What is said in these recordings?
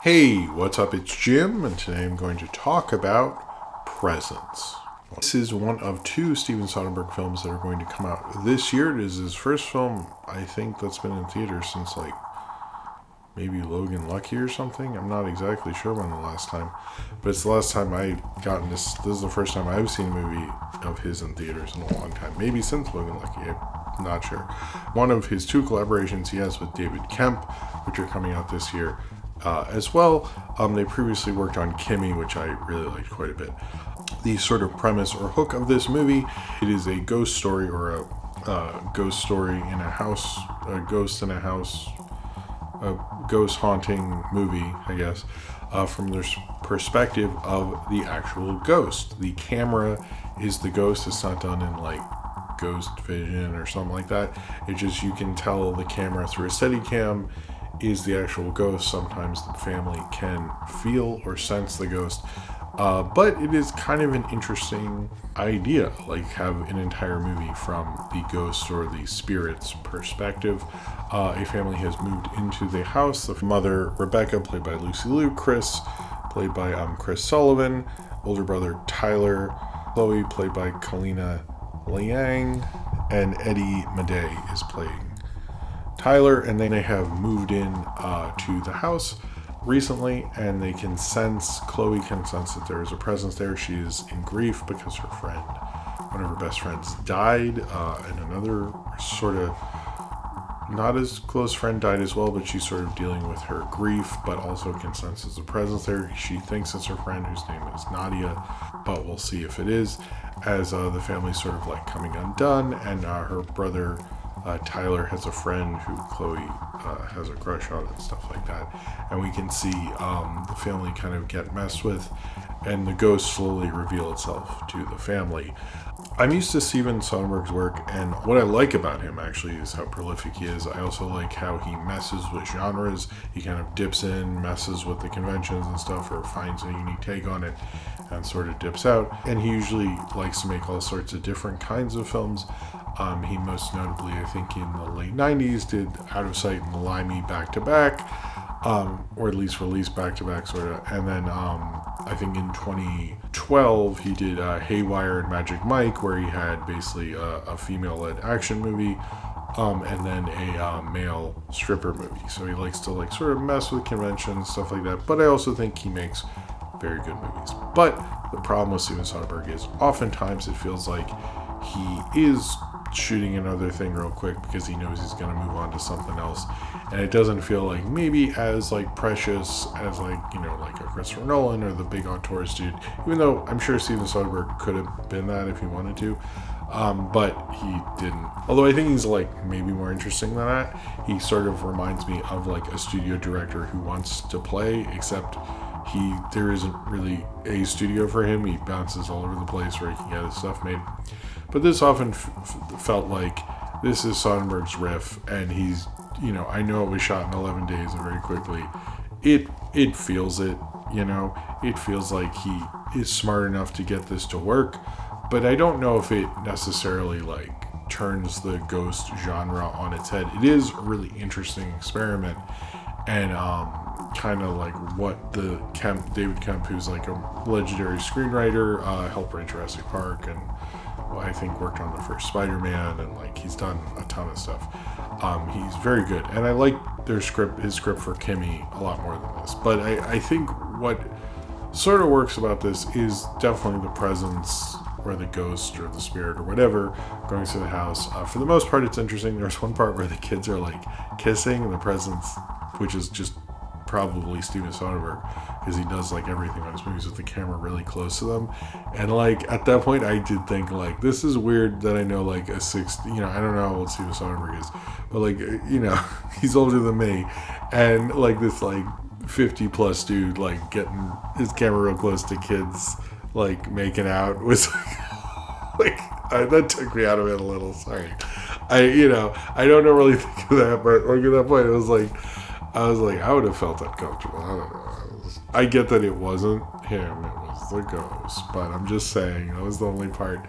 Hey, what's up? It's Jim, and today I'm going to talk about Presence. This is one of two Steven Soderbergh films that are going to come out this year. It is his first film, I think, that's been in theaters since maybe Logan Lucky or something. I'm not exactly sure when the last time, but it's the last time I gotten this. This is the first time I've seen a movie of his in theaters in a long time. Maybe since Logan Lucky, I'm not sure. One of his two collaborations he has with David Kemp, which are coming out this year. As well, they previously worked on Kimmy, which I really liked quite a bit. The sort of premise or hook of this movie, it is a ghost story or a ghost story in a house, a ghost in a house, a ghost haunting movie, I guess, from the perspective of the actual ghost. The camera is the ghost. It's not done in ghost vision or something like that. It just, you can tell the camera through a Steadicam is the actual ghost. Sometimes the family can feel or sense the ghost, but it is kind of an interesting idea, have an entire movie from the ghost or the spirit's perspective. A family has moved into the house. The mother, Rebecca, played by Lucy Liu, Chris, played by Chris Sullivan, older brother Tyler, Chloe, played by Kalina Liang, and Eddie Madej is playing Tyler, and then they have moved in to the house recently, and they can sense, Chloe can sense that there is a presence there. She is in grief because her friend, one of her best friends, died, and another sort of not as close friend died as well, but she's sort of dealing with her grief, but also can sense there's a presence there. She thinks it's her friend, whose name is Nadia, but we'll see if it is, as the family's sort of coming undone, and her brother Tyler has a friend who Chloe has a crush on and stuff like that. And we can see the family kind of get messed with, and the ghost slowly reveal itself to the family. I'm used to Steven Soderbergh's work, and what I like about him actually is how prolific he is. I also like how he messes with genres. He kind of dips in, messes with the conventions and stuff, or finds a unique take on it and sort of dips out. And he usually likes to make all sorts of different kinds of films. He most notably, I think, in the late 90s did Out of Sight and Limey back-to-back, or at least released back-to-back, sort of. And then I think in 2012 he did Haywire and Magic Mike, where he had basically a female-led action movie, and then a male stripper movie. So he likes to sort of mess with conventions, stuff like that. But I also think he makes very good movies. But the problem with Steven Soderbergh is oftentimes it feels like he is shooting another thing real quick because he knows he's going to move on to something else, and it doesn't feel maybe as precious as a Christopher Nolan or the big auteurs dude, even though I'm sure Steven Soderbergh could have been that if he wanted to, but he didn't. Although I think he's maybe more interesting than that. He sort of reminds me of a studio director who wants to play, except there isn't really a studio for him. He bounces all over the place where he can get his stuff made. But this often felt like this is Soderbergh's riff, and he's, I know it was shot in 11 days and very quickly. It feels it, it feels like he is smart enough to get this to work, but I don't know if it necessarily turns the ghost genre on its head. It is a really interesting experiment, and kind of what the David Kemp, who's a legendary screenwriter, helped write Jurassic Park, and I think worked on the first Spider-Man, and he's done a ton of stuff. He's very good, and I like his script for Kimmy a lot more than this. But I think what sort of works about this is definitely the presence, or the ghost, or the spirit, or whatever, going through the house. For the most part, it's interesting. There's one part where the kids are kissing, and the presence, which is just probably Steven Soderbergh, because he does everything on his movies with the camera really close to them, and at that point I did think this is weird that I know a 60, I don't know how old Steven Soderbergh is, but he's older than me, and this 50 plus dude getting his camera real close to kids making out was that took me out of it a little. Sorry, I don't really think of that, but at that point it was I would have felt uncomfortable. I don't know. I get that it wasn't him, it was the ghost, but I'm just saying that was the only part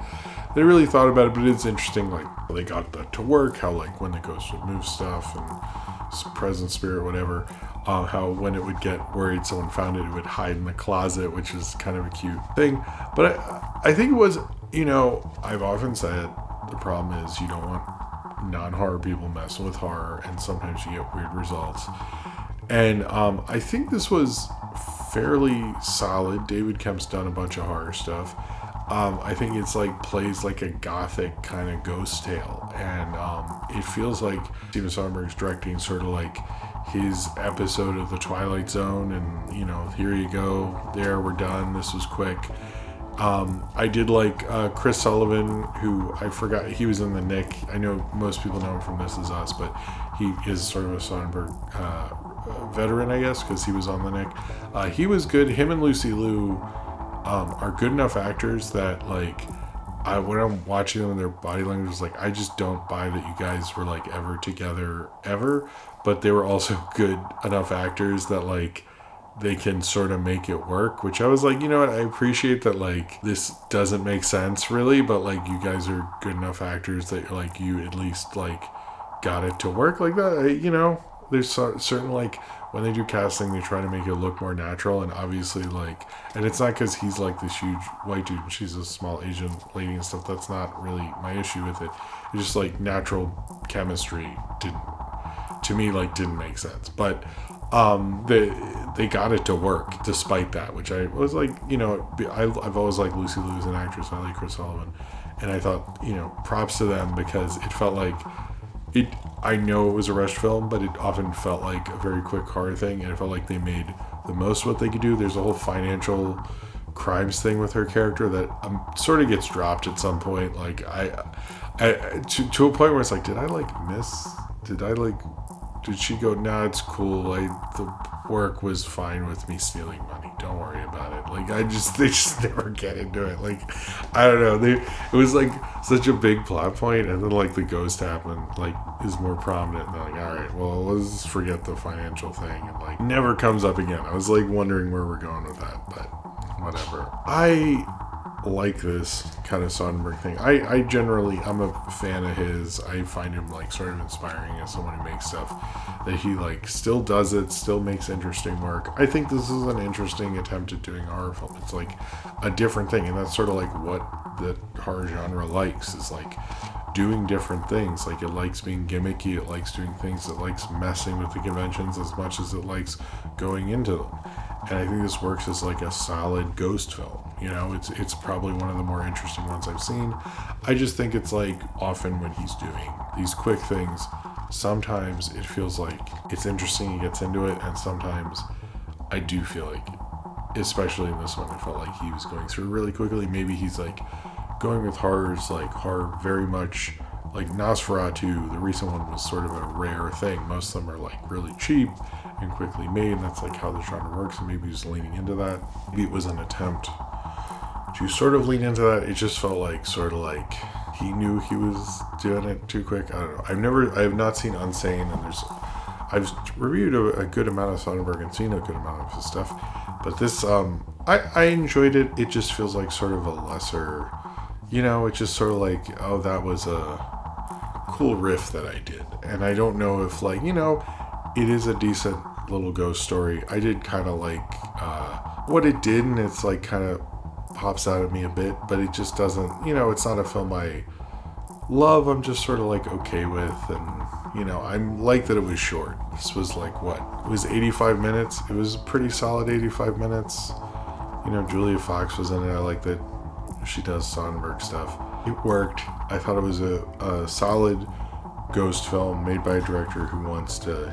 they really thought about it. But it's interesting, they got that to work, how when the ghost would move stuff and present spirit, whatever. How when it would get worried someone found it, it would hide in the closet, which is kind of a cute thing. But I think it was, I've often said the problem is you don't want non-horror people messing with horror, and sometimes you get weird results. And I think this was fairly solid. David Kemp's done a bunch of horror stuff. I think it's plays like a gothic kind of ghost tale, and it feels like Steven Soderbergh's directing sort of like his episode of The Twilight Zone, and here you go, there, we're done, this was quick. I did like Chris Sullivan, who I forgot, he was in The Nick. I know most people know him from This Is Us, but he is sort of a Soderbergh veteran, I guess, because he was on The Nick. He was good. Him and Lucy Liu are good enough actors that when I'm watching them and their body language is I just don't buy that you guys were ever together ever, but they were also good enough actors that they can sort of make it work, which I was you know what, I appreciate that this doesn't make sense really, but you guys are good enough actors that you at least got it to work like that. There's certain when they do casting, they try to make it look more natural, and obviously and it's not because he's this huge white dude and she's a small Asian lady and stuff. That's not really my issue with it. It's just natural chemistry didn't make sense, but they got it to work despite that, which I was I've always liked Lucy Liu as an actress. I like Chris Sullivan, and I thought props to them, because it felt I know it was a rushed film, but it often felt like a very quick horror thing, and it felt like they made the most of what they could do. There's a whole financial crimes thing with her character that sort of gets dropped at some point. To a point where it's did I miss? Did she go, nah, it's cool. The work was fine with me stealing money. Don't worry about it. They just never get into it. I don't know. It was such a big plot point, and then the ghost happened, is more prominent. And they're all right, well, let's forget the financial thing. And never comes up again. I was wondering where we're going with that, but whatever. I like this kind of Soderbergh thing. I'm a fan of his. I find him sort of inspiring as someone who makes stuff that he still does it, still makes interesting work. I think this is an interesting attempt at doing horror film. It's a different thing, and that's sort of what the horror genre likes, is doing different things. It likes being gimmicky, it likes doing things, it likes messing with the conventions as much as it likes going into them. And I think this works as a solid ghost film. It's probably one of the more interesting ones I've seen. I just think it's often when he's doing these quick things, sometimes it feels it's interesting, he gets into it, and sometimes I do feel especially in this one, I felt he was going through really quickly. Maybe he's going with horrors, horror very much Nosferatu. The recent one was sort of a rare thing. Most of them are really cheap and quickly made, and that's how the genre works, and maybe he's leaning into that. Maybe it was an attempt to sort of lean into that. It just felt he knew he was doing it too quick. I don't know. I have not seen Unsane, and I've reviewed a good amount of Soderbergh and seen a good amount of his stuff, but this I enjoyed it. It just feels sort of a lesser, it's just sort of oh, that was a cool riff that I did, and I don't know if it is a decent little ghost story. I did kind of what it did, and it's kind of pops out at me a bit, but it just doesn't, it's not a film I love. I'm just sort of okay with, and I'm that it was short. This was what? It was 85 minutes. It was a pretty solid 85 minutes. Julia Fox was in it. I like that she does Soderbergh stuff. It worked. I thought it was a solid ghost film made by a director who wants to,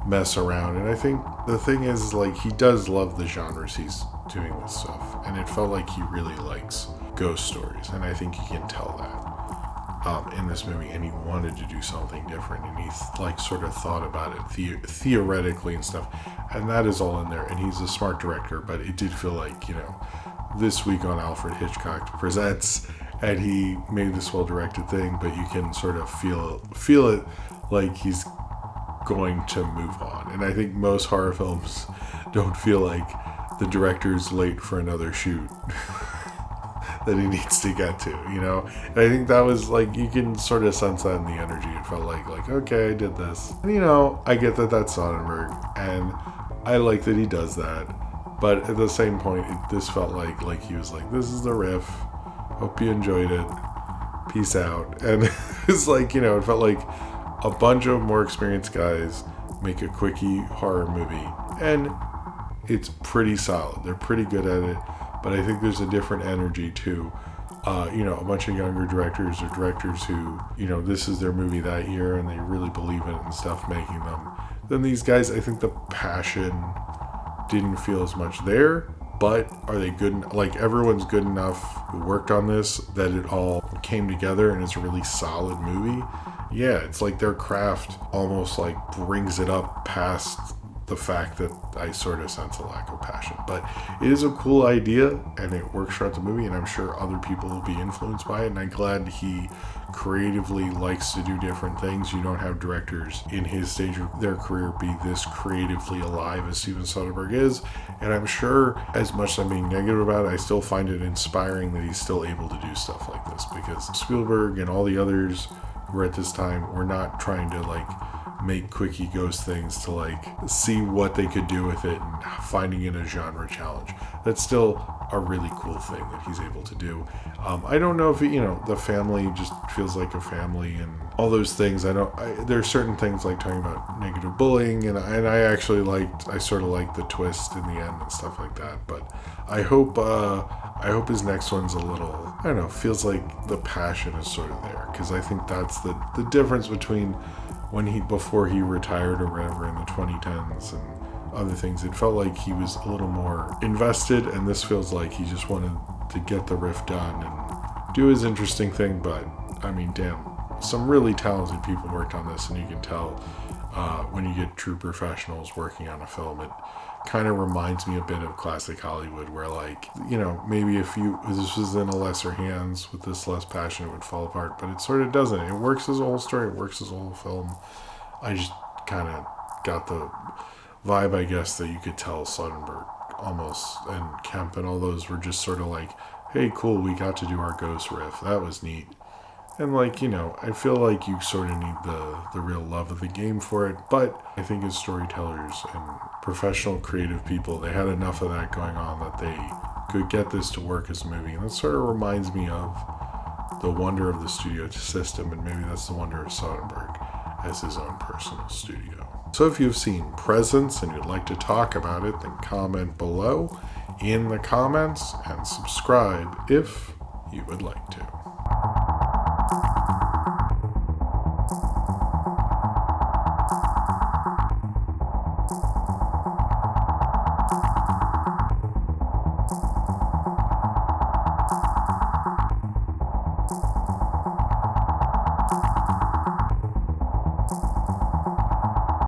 mess around. And I think the thing is, he does love the genres he's doing this stuff, and it felt he really likes ghost stories, and I think you can tell that in this movie. And he wanted to do something different, and he sort of thought about it theoretically and stuff, and that is all in there. And he's a smart director, but it did feel this week on Alfred Hitchcock Presents, and he made this well-directed thing, but you can sort of feel it he's going to move on. And I think most horror films don't feel the director's late for another shoot. that he needs to get to, you know? And I think that was like, you can sort of sense that in the energy. It felt like, okay, I did this. And, you know, I get that that's Soderbergh, and I like that he does that. But at the same point, this felt like he was like, this is the riff. Hope you enjoyed it. Peace out. And it's like, you know, it felt like a bunch of more experienced guys make a quickie horror movie. And it's pretty solid. They're pretty good at it. But I think there's a different energy to, you know, a bunch of younger directors or directors who, you know, this is their movie that year and they really believe in it and stuff making them. Then these guys, I think the passion didn't feel as much there, but are they good? Like, everyone's good enough who worked on this that it all came together and it's a really solid movie. Yeah, it's like their craft almost like brings it up past the fact that I sort of sense a lack of passion. But it is a cool idea and it works throughout the movie, and I'm sure other people will be influenced by it, and I'm glad he creatively likes to do different things. You don't have directors in his stage of their career be this creatively alive as Steven Soderbergh is, and I'm sure as much as I'm being negative about it, I still find it inspiring that he's still able to do stuff like this, because Spielberg and all the others who were at this time were not trying to like make quickie ghost things to like see what they could do with it and finding it a genre challenge. That's still a really cool thing that he's able to do. I don't know if you know, the family just feels like a family and all those things. There's certain things like talking about negative bullying, and I sort of liked the twist in the end and stuff like that. But I hope his next one's a little, I don't know, feels like the passion is sort of there, because I think that's the difference between before he retired or whatever in the 2010s and other things. It felt like he was a little more invested, and this feels like he just wanted to get the riff done and do his interesting thing. But I mean, damn, some really talented people worked on this, and you can tell when you get true professionals working on a film. It kind of reminds me a bit of classic Hollywood, where, like, you know, maybe if this was in a lesser hands with this less passion, it would fall apart, but it sort of doesn't. It works as a whole story, it works as a whole film. I just kind of got the vibe, I guess, that you could tell Soderbergh almost and Kemp and all those were just sort of like, hey, cool, we got to do our ghost riff, that was neat. And, like, you know, I feel like you sort of need the real love of the game for it. But I think as storytellers and professional creative people, they had enough of that going on that they could get this to work as a movie. And that sort of reminds me of the wonder of the studio system, and maybe that's the wonder of Soderbergh as his own personal studio. So if you've seen Presence and you'd like to talk about it, then comment below in the comments and subscribe if you would like to.